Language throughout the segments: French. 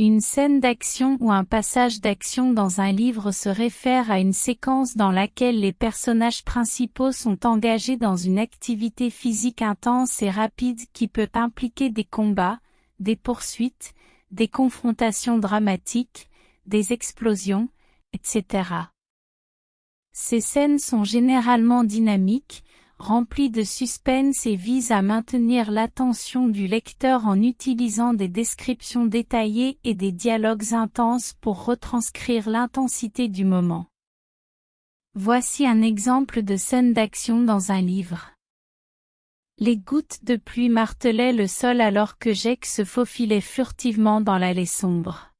Une scène d'action ou un passage d'action dans un livre se réfère à une séquence dans laquelle les personnages principaux sont engagés dans une activité physique intense et rapide qui peut impliquer des combats, des poursuites, des confrontations dramatiques, des explosions, etc. Ces scènes sont généralement dynamiques, remplies de suspense et visent à maintenir l'attention du lecteur en utilisant des descriptions détaillées et des dialogues intenses pour retranscrire l'intensité du moment. Voici un exemple de scène d'action dans un livre. Les gouttes de pluie martelaient le sol alors que Jake se faufilait furtivement dans l'allée sombre.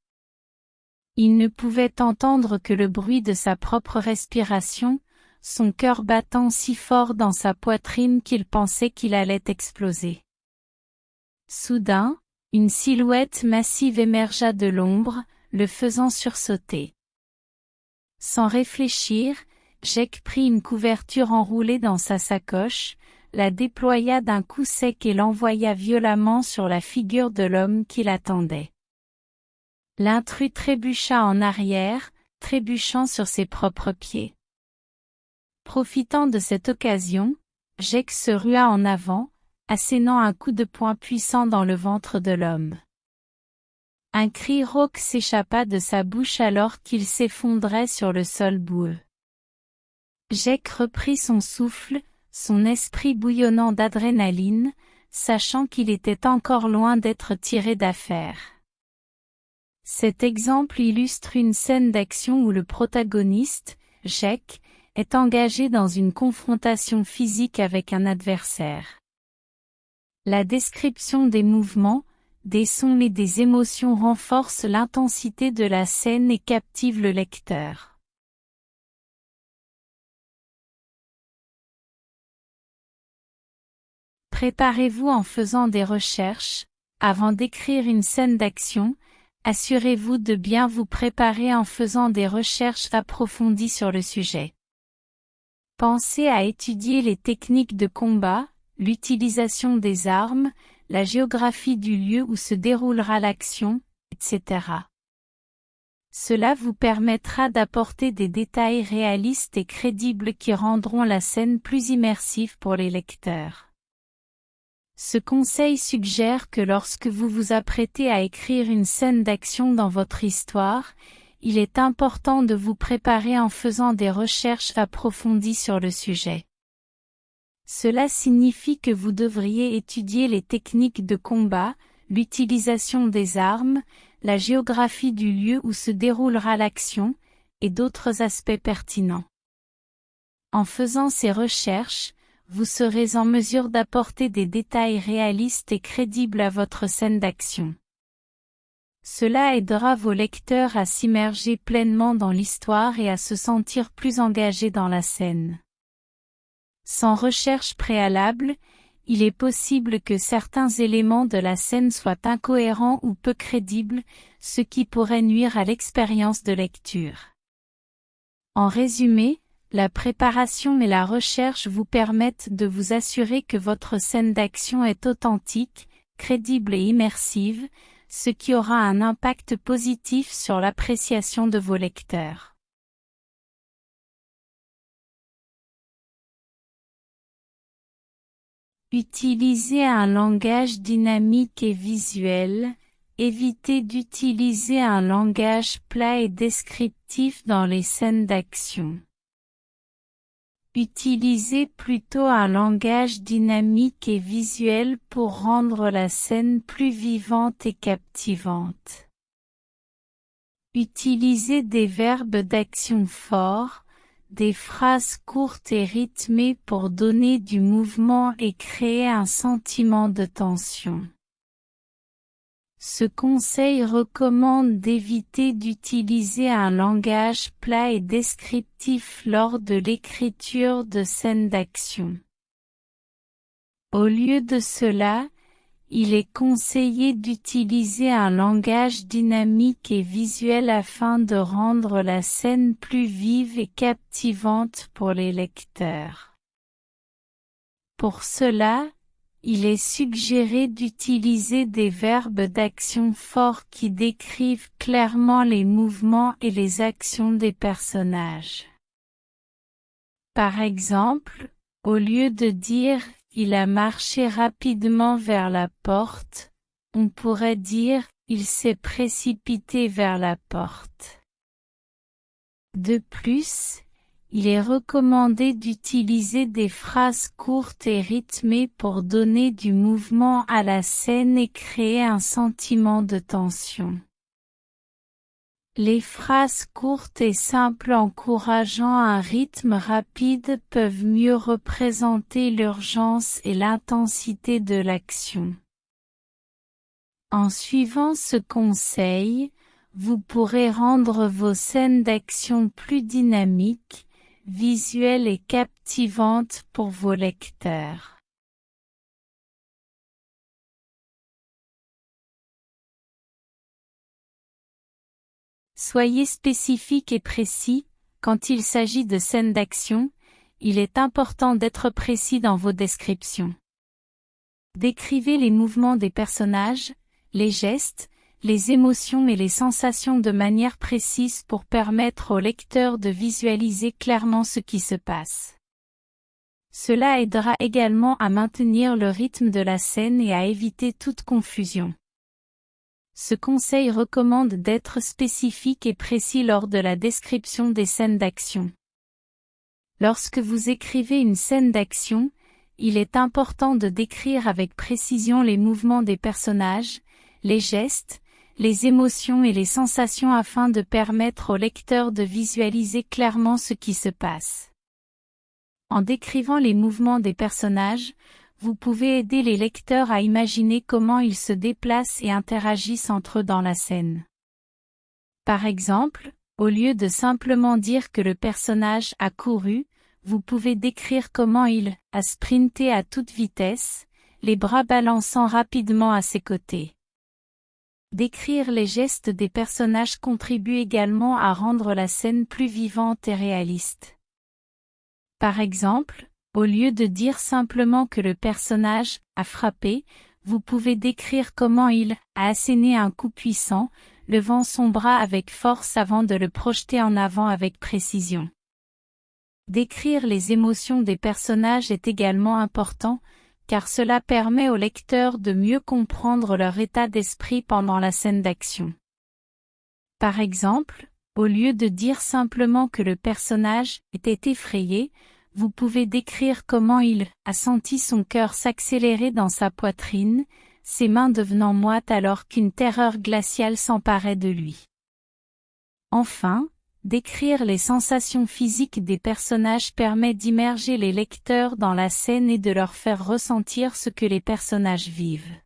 Il ne pouvait entendre que le bruit de sa propre respiration, son cœur battant si fort dans sa poitrine qu'il pensait qu'il allait exploser. Soudain, une silhouette massive émergea de l'ombre, le faisant sursauter. Sans réfléchir, Jake prit une couverture enroulée dans sa sacoche, la déploya d'un coup sec et l'envoya violemment sur la figure de l'homme qui l'attendait. L'intrus trébucha en arrière, trébuchant sur ses propres pieds. Profitant de cette occasion, Jake se rua en avant, assénant un coup de poing puissant dans le ventre de l'homme. Un cri rauque s'échappa de sa bouche alors qu'il s'effondrait sur le sol boueux. Jake reprit son souffle, son esprit bouillonnant d'adrénaline, sachant qu'il était encore loin d'être tiré d'affaire. Cet exemple illustre une scène d'action où le protagoniste, Jake, est engagé dans une confrontation physique avec un adversaire. La description des mouvements, des sons et des émotions renforce l'intensité de la scène et captive le lecteur. Préparez-vous en faisant des recherches. Avant d'écrire une scène d'action, assurez-vous de bien vous préparer en faisant des recherches approfondies sur le sujet. Pensez à étudier les techniques de combat, l'utilisation des armes, la géographie du lieu où se déroulera l'action, etc. Cela vous permettra d'apporter des détails réalistes et crédibles qui rendront la scène plus immersive pour les lecteurs. Ce conseil suggère que lorsque vous vous apprêtez à écrire une scène d'action dans votre histoire, il est important de vous préparer en faisant des recherches approfondies sur le sujet. Cela signifie que vous devriez étudier les techniques de combat, l'utilisation des armes, la géographie du lieu où se déroulera l'action, et d'autres aspects pertinents. En faisant ces recherches, vous serez en mesure d'apporter des détails réalistes et crédibles à votre scène d'action. Cela aidera vos lecteurs à s'immerger pleinement dans l'histoire et à se sentir plus engagés dans la scène. Sans recherche préalable, il est possible que certains éléments de la scène soient incohérents ou peu crédibles, ce qui pourrait nuire à l'expérience de lecture. En résumé, la préparation et la recherche vous permettent de vous assurer que votre scène d'action est authentique, crédible et immersive, ce qui aura un impact positif sur l'appréciation de vos lecteurs. Utilisez un langage dynamique et visuel. Évitez d'utiliser un langage plat et descriptif dans les scènes d'action. Utilisez plutôt un langage dynamique et visuel pour rendre la scène plus vivante et captivante. Utilisez des verbes d'action forts, des phrases courtes et rythmées pour donner du mouvement et créer un sentiment de tension. Ce conseil recommande d'éviter d'utiliser un langage plat et descriptif lors de l'écriture de scènes d'action. Au lieu de cela, il est conseillé d'utiliser un langage dynamique et visuel afin de rendre la scène plus vive et captivante pour les lecteurs. Pour cela, il est suggéré d'utiliser des verbes d'action forts qui décrivent clairement les mouvements et les actions des personnages. Par exemple, au lieu de dire « il a marché rapidement vers la porte », on pourrait dire « il s'est précipité vers la porte ». De plus, il est recommandé d'utiliser des phrases courtes et rythmées pour donner du mouvement à la scène et créer un sentiment de tension. Les phrases courtes et simples encourageant un rythme rapide peuvent mieux représenter l'urgence et l'intensité de l'action. En suivant ce conseil, vous pourrez rendre vos scènes d'action plus dynamiques, visuelles et captivantes pour vos lecteurs. Soyez spécifique et précis. Quand il s'agit de scènes d'action, il est important d'être précis dans vos descriptions. Décrivez les mouvements des personnages, les gestes, les émotions et les sensations de manière précise pour permettre au lecteur de visualiser clairement ce qui se passe. Cela aidera également à maintenir le rythme de la scène et à éviter toute confusion. Ce conseil recommande d'être spécifique et précis lors de la description des scènes d'action. Lorsque vous écrivez une scène d'action, il est important de décrire avec précision les mouvements des personnages, les gestes, les émotions et les sensations afin de permettre au lecteur de visualiser clairement ce qui se passe. En décrivant les mouvements des personnages, vous pouvez aider les lecteurs à imaginer comment ils se déplacent et interagissent entre eux dans la scène. Par exemple, au lieu de simplement dire que le personnage a couru, vous pouvez décrire comment il a sprinté à toute vitesse, les bras balançant rapidement à ses côtés. Décrire les gestes des personnages contribue également à rendre la scène plus vivante et réaliste. Par exemple, au lieu de dire simplement que le personnage a frappé, vous pouvez décrire comment il a asséné un coup puissant, levant son bras avec force avant de le projeter en avant avec précision. Décrire les émotions des personnages est également important, car cela permet au lecteur de mieux comprendre leur état d'esprit pendant la scène d'action. Par exemple, au lieu de dire simplement que le personnage était effrayé, vous pouvez décrire comment il a senti son cœur s'accélérer dans sa poitrine, ses mains devenant moites alors qu'une terreur glaciale s'emparait de lui. Enfin, décrire les sensations physiques des personnages permet d'immerger les lecteurs dans la scène et de leur faire ressentir ce que les personnages vivent.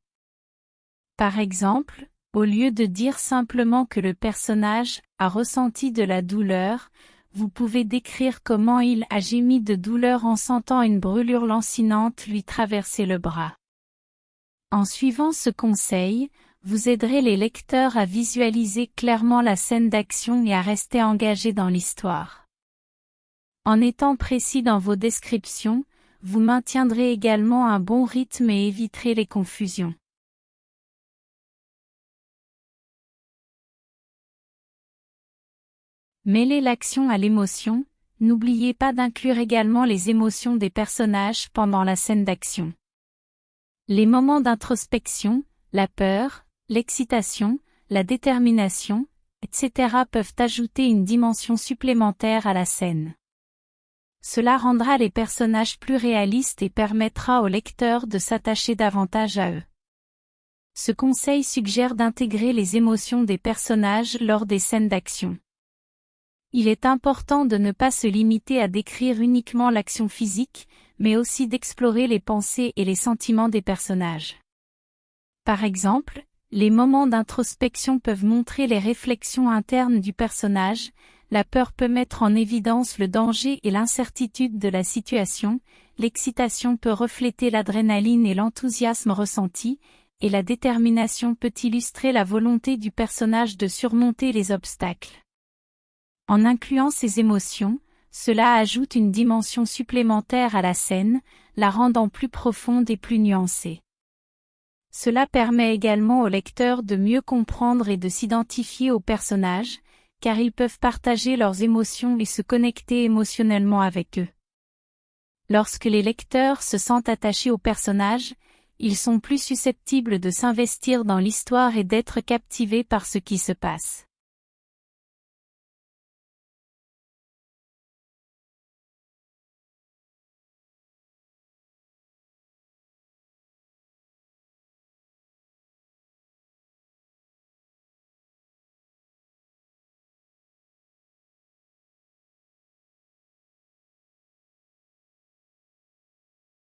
Par exemple, au lieu de dire simplement que le personnage a ressenti de la douleur, vous pouvez décrire comment il a gémi de douleur en sentant une brûlure lancinante lui traverser le bras. En suivant ce conseil, vous aiderez les lecteurs à visualiser clairement la scène d'action et à rester engagés dans l'histoire. En étant précis dans vos descriptions, vous maintiendrez également un bon rythme et éviterez les confusions. Mêlez l'action à l'émotion, n'oubliez pas d'inclure également les émotions des personnages pendant la scène d'action. Les moments d'introspection, la peur, l'excitation, la détermination, etc. peuvent ajouter une dimension supplémentaire à la scène. Cela rendra les personnages plus réalistes et permettra au lecteur de s'attacher davantage à eux. Ce conseil suggère d'intégrer les émotions des personnages lors des scènes d'action. Il est important de ne pas se limiter à décrire uniquement l'action physique, mais aussi d'explorer les pensées et les sentiments des personnages. Par exemple, les moments d'introspection peuvent montrer les réflexions internes du personnage, la peur peut mettre en évidence le danger et l'incertitude de la situation, l'excitation peut refléter l'adrénaline et l'enthousiasme ressenti, et la détermination peut illustrer la volonté du personnage de surmonter les obstacles. En incluant ces émotions, cela ajoute une dimension supplémentaire à la scène, la rendant plus profonde et plus nuancée. Cela permet également aux lecteurs de mieux comprendre et de s'identifier aux personnages, car ils peuvent partager leurs émotions et se connecter émotionnellement avec eux. Lorsque les lecteurs se sentent attachés aux personnages, ils sont plus susceptibles de s'investir dans l'histoire et d'être captivés par ce qui se passe.